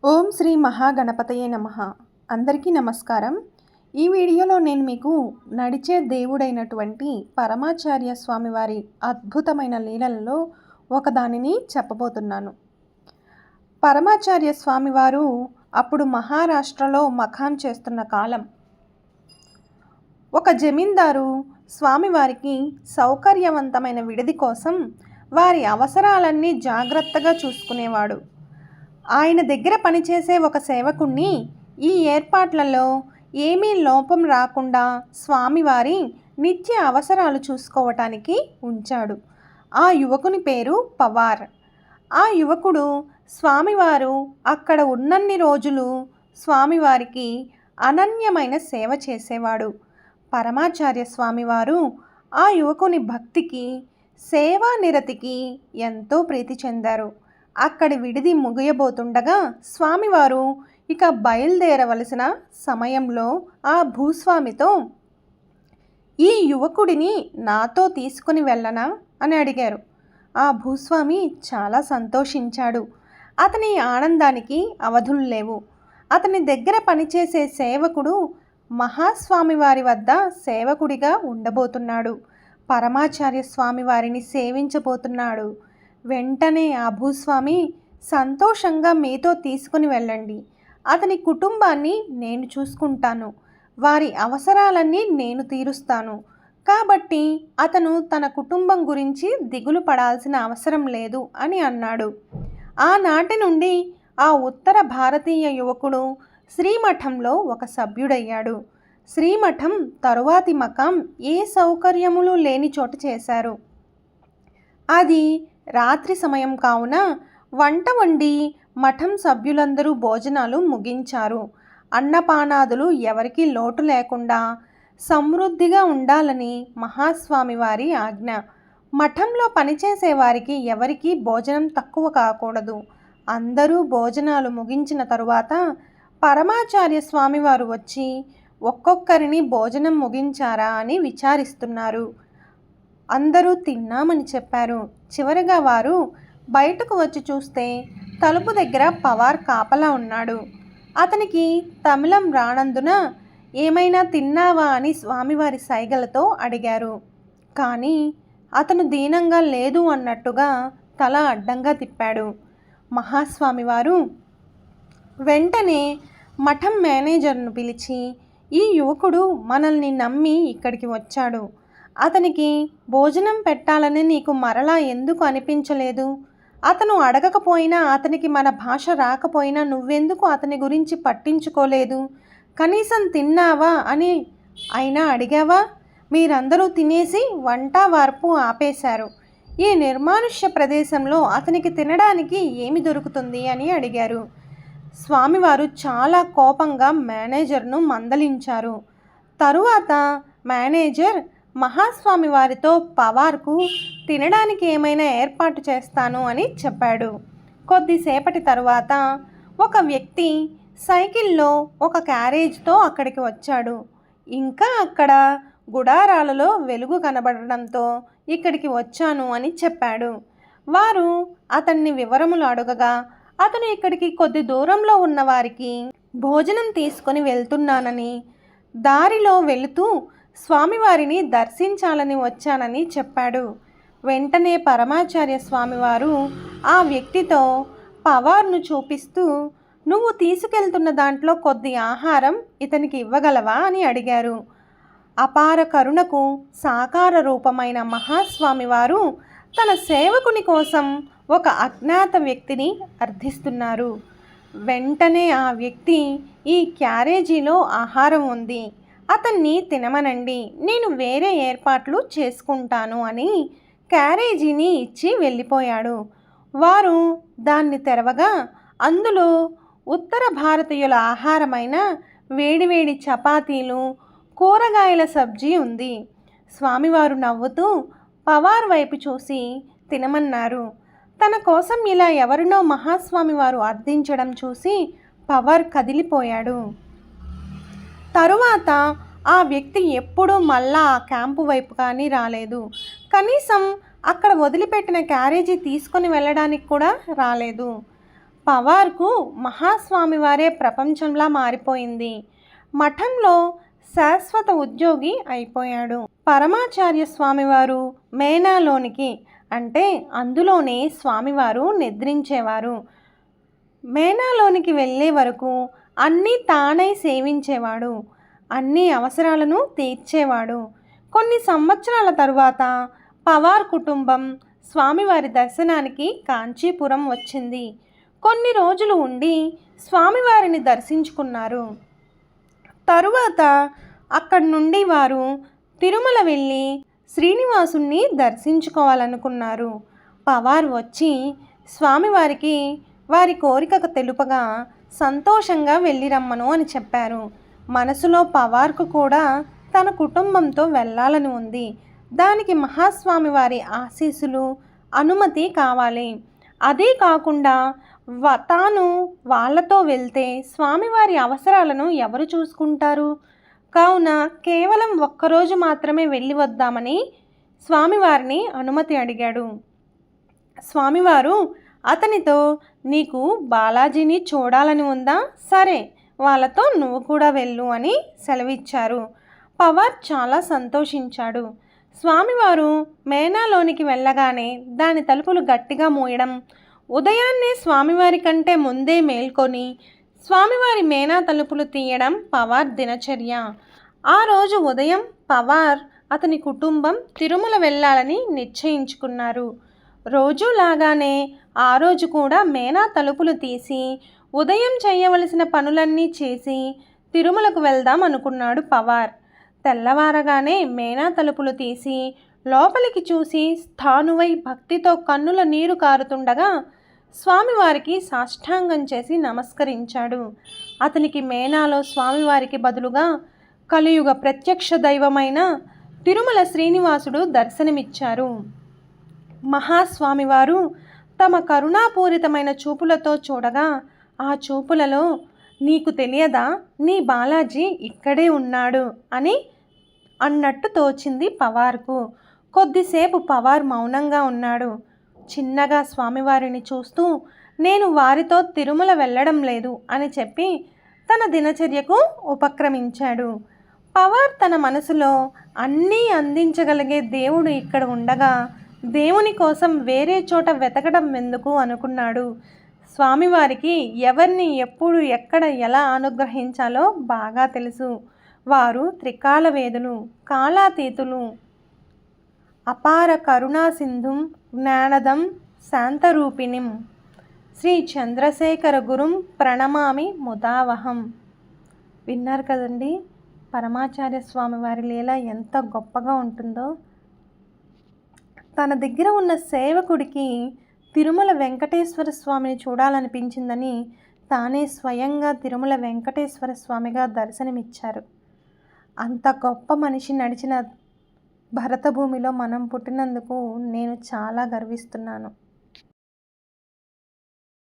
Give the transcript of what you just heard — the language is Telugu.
ఓం శ్రీ మహాగణపతయే నమః. అందరికీ నమస్కారం. ఈ వీడియోలో నేను మీకు నడిచే దేవుడైనటువంటి పరమాచార్య స్వామివారి అద్భుతమైన లీలలలో ఒకదానిని చెప్పబోతున్నాను. పరమాచార్య స్వామివారు అప్పుడు మహారాష్ట్రలో మఖాం చేస్తున్న కాలం. ఒక జమీందారు స్వామివారికి సౌకర్యవంతమైన విడిది కోసం వారి అవసరాలన్నీ జాగ్రత్తగా చూసుకునేవాడు. ఆయన దగ్గర పనిచేసే ఒక సేవకుణ్ణి ఈ ఏర్పాట్లలో ఏమీ లోపం రాకుండా స్వామివారి నిత్య అవసరాలు చూసుకోవటానికి ఉంచాడు. ఆ యువకుని పేరు పవార్. ఆ యువకుడు స్వామివారు అక్కడ ఉన్నన్ని రోజులు స్వామివారికి అనన్యమైన సేవ చేసేవాడు. పరమాచార్య స్వామివారు ఆ యువకుని భక్తికి, సేవా నిరతికి ఎంతో ప్రీతి చెందారు. అక్కడి విడిది ముగియబోతుండగా స్వామివారు ఇక బయలుదేరవలసిన సమయంలో ఆ భూస్వామితో, ఈ యువకుడిని నాతో తీసుకుని వెళ్ళనా అని అడిగారు. ఆ భూస్వామి చాలా సంతోషించాడు. అతని ఆనందానికి అవధులు లేవు. అతని దగ్గర పనిచేసే సేవకుడు మహాస్వామివారి వద్ద సేవకుడిగా ఉండబోతున్నాడు. పరమాచార్య స్వామివారిని సేవించబోతున్నాడు. వెంటనే ఆ భూస్వామి, సంతోషంగా మీతో తీసుకుని వెళ్ళండి. అతని కుటుంబాన్ని నేను చూసుకుంటాను. వారి అవసరాలన్నీ నేను తీరుస్తాను. కాబట్టి అతను తన కుటుంబం గురించి దిగులు పడాల్సిన అవసరం లేదు అని అన్నాడు. ఆనాటి నుండి ఆ ఉత్తర భారతీయ యువకుడు శ్రీమఠంలో ఒక సభ్యుడయ్యాడు. శ్రీమఠం తరువాతి మకాం ఏ సౌకర్యములు లేని చోట చేశారు. అది రాత్రి సమయం కావున వంట వండి మఠం సభ్యులందరూ భోజనాలు ముగించారు. అన్నపానాదులు ఎవరికీ లోటు లేకుండా సమృద్ధిగా ఉండాలని మహాస్వామి వారి ఆజ్ఞ. మఠంలో పనిచేసే వారికి ఎవరికీ భోజనం తక్కువ కాకూడదు. అందరూ భోజనాలు ముగించిన తరువాత పరమాచార్య స్వామివారు వచ్చి ఒక్కొక్కరిని భోజనం ముగించారా అని విచారిస్తున్నారు. అందరూ తిన్నామని చెప్పారు. చివరిగా వారు బయటకు వచ్చి చూస్తే తలుపు దగ్గర పవార్ కాపలా ఉన్నాడు. అతనికి తమిళం రానందున ఏమైనా తిన్నావా అని స్వామివారి సైగలతో అడిగారు. కానీ అతను దీనంగా లేదు అన్నట్టుగా తల అడ్డంగా తిప్పాడు. మహాస్వామివారు వెంటనే మఠం మేనేజర్ను పిలిచి, ఈ యువకుడు మనల్ని నమ్మి ఇక్కడికి వచ్చాడు. అతనికి భోజనం పెట్టాలని నీకు మరలా ఎందుకు అనిపించలేదు? అతను అడగకపోయినా, అతనికి మన భాష రాకపోయినా నువ్వెందుకు అతని గురించి పట్టించుకోలేదు? కనీసం తిన్నావా అని అయినా అడిగావా? మీరందరూ తినేసి వంట వార్పు ఆపేశారు. ఈ నిర్మానుష్య ప్రదేశంలో అతనికి తినడానికి ఏమి దొరుకుతుంది అని అడిగారు. స్వామివారు చాలా కోపంగా మేనేజర్ను మందలించారు. తరువాత మేనేజర్ మహాస్వామి వారితో పవార్కు తినడానికి ఏమైనా ఏర్పాటు చేస్తాను అని చెప్పాడు. కొద్దిసేపటి తరువాత ఒక వ్యక్తి సైకిల్లో ఒక క్యారేజ్తో అక్కడికి వచ్చాడు. ఇంకా అక్కడ గుడారాలలో వెలుగు కనబడడంతో ఇక్కడికి వచ్చాను అని చెప్పాడు. వారు అతన్ని వివరములు అడగగా అతను ఇక్కడికి కొద్ది దూరంలో ఉన్న వారికి భోజనం తీసుకొని వెళ్తున్నానని, దారిలో వెళుతూ స్వామివారిని దర్శించాలని వచ్చానని చెప్పాడు. వెంటనే పరమాచార్య స్వామివారు ఆ వ్యక్తితో పవార్ను చూపిస్తూ, నువ్వు తీసుకెళ్తున్న దాంట్లో కొద్ది ఆహారం ఇతనికి ఇవ్వగలవా అని అడిగారు. అపార కరుణకు సాకార రూపమైన మహాస్వామివారు తన సేవకుని కోసం ఒక అజ్ఞాత వ్యక్తిని అర్థిస్తున్నారు. వెంటనే ఆ వ్యక్తి, ఈ క్యారేజీలో ఆహారం ఉంది, అతన్ని తినమనండి, నేను వేరే ఏర్పాట్లు చేసుకుంటాను అని క్యారేజీని ఇచ్చి వెళ్ళిపోయాడు. వారు దాన్ని తెరవగా అందులో ఉత్తర భారతీయుల ఆహారమైన వేడివేడి చపాతీలు, కూరగాయల సబ్జీ ఉంది. స్వామివారు నవ్వుతూ పవార్ వైపు చూసి తినమన్నారు. తన కోసం ఇలా ఎవరినో మహాస్వామివారు అర్థించడం చూసి పవార్ కదిలిపోయాడు. తరువాత ఆ వ్యక్తి ఎప్పుడూ మళ్ళా ఆ క్యాంపు వైపు కానీ రాలేదు. కనీసం అక్కడ వదిలిపెట్టిన క్యారేజీ తీసుకొని వెళ్ళడానికి కూడా రాలేదు. పవార్కు మహాస్వామివారే ప్రపంచంలా మారిపోయింది. మఠంలో శాశ్వత ఉద్యోగి అయిపోయాడు. పరమాచార్య స్వామివారు మేనాలోనికి, అంటే అందులోనే స్వామివారు నిద్రించేవారు. మేనాలోనికి వెళ్ళే వరకు అన్నీ తానై సేవించేవాడు. అన్ని అవసరాలను తీర్చేవాడు. కొన్ని సంవత్సరాల తరువాత పవార్ కుటుంబం స్వామివారి దర్శనానికి కాంచీపురం వచ్చింది. కొన్ని రోజులు ఉండి స్వామివారిని దర్శించుకున్నారు. తరువాత అక్కడి నుండి వారు తిరుమల వెళ్ళి శ్రీనివాసుని దర్శించుకోవాలనుకున్నారు. పవార్ వచ్చి స్వామివారికి వారి కోరికకు తెలుపగా సంతోషంగా వెళ్ళి రమ్మను అని చెప్పారు. మనసులో పవార్కు కూడా తన కుటుంబంతో వెళ్ళాలని ఉంది. దానికి మహాస్వామి వారి ఆశీస్సులు, అనుమతి కావాలి. అదే కాకుండా తాను వాళ్ళతో వెళ్తే స్వామివారి అవసరాలను ఎవరు చూసుకుంటారు? కావున కేవలం ఒక్కరోజు మాత్రమే వెళ్ళి వద్దామని స్వామివారిని అనుమతి అడిగాడు. స్వామివారు అతనితో, నీకు బాలాజీని చూడాలని ఉందా? సరే, వాళ్ళతో నువ్వు కూడా వెళ్ళు అని సెలవిచ్చారు. పవార్ చాలా సంతోషించాడు. స్వామివారు మేనాలోనికి వెళ్ళగానే దాని తలుపులు గట్టిగా మూయడం, ఉదయాన్నే స్వామివారి కంటే ముందే మేల్కొని స్వామివారి మేనా తలుపులు తీయడం పవార్ దినచర్య. ఆ రోజు ఉదయం పవార్, అతని కుటుంబం తిరుమల వెళ్ళాలని నిశ్చయించుకున్నారు. రోజులాగానే ఆ రోజు కూడా మేనా తలుపులు తీసి ఉదయం చేయవలసిన పనులన్నీ చేసి తిరుమలకు వెళ్దాం అనుకున్నాడు పవార్. తెల్లవారగానే మేనా తలుపులు తీసి లోపలికి చూసి స్థానువై భక్తితో కన్నుల నీరు కారుతుండగా స్వామివారికి సాష్టాంగం చేసి నమస్కరించాడు. అతనికి మేనాలో స్వామివారికి బదులుగా కలియుగ ప్రత్యక్ష దైవమైన తిరుమల శ్రీనివాసుడు దర్శనమిచ్చారు. మహాస్వామివారు తమ కరుణాపూరితమైన చూపులతో చూడగా ఆ చూపులలో, నీకు తెలియదా, నీ బాలాజీ ఇక్కడే ఉన్నాడు అని అన్నట్టు తోచింది పవార్కు. కొద్దిసేపు పవార్ మౌనంగా ఉన్నాడు. చిన్నగా స్వామివారిని చూస్తూ, నేను వారితో తిరుమల వెళ్ళడం లేదు అని చెప్పి తన దినచర్యకు ఉపక్రమించాడు. పవార్ తన మనసులో, అన్నీ అందించగలిగే దేవుడు ఇక్కడ ఉండగా దేవుని కోసం వేరే చోట వెతకడం ఎందుకు అనుకున్నాడు. స్వామివారికి ఎవరిని ఎప్పుడు ఎక్కడ ఎలా అనుగ్రహించాలో బాగా తెలుసు. వారు త్రికాలవేదులు, కాలాతీతులు. అపార కరుణా సింధుం జ్ఞానదం శాంతరూపిణిం శ్రీ చంద్రశేఖర గురుం ప్రణమామి ముదావహం. విన్నారు కదండి, పరమాచార్య స్వామి వారి లీల ఎంత గొప్పగా ఉంటుందో. తన దగ్గర ఉన్న సేవకుడికి తిరుమల వెంకటేశ్వర స్వామిని చూడాలనిపించిందని తానే స్వయంగా తిరుమల వెంకటేశ్వర స్వామిగా దర్శనమిచ్చారు. అంత గొప్ప మనిషి నడిచిన భరతభూమిలో మనం పుట్టినందుకు నేను చాలా గర్విస్తున్నాను.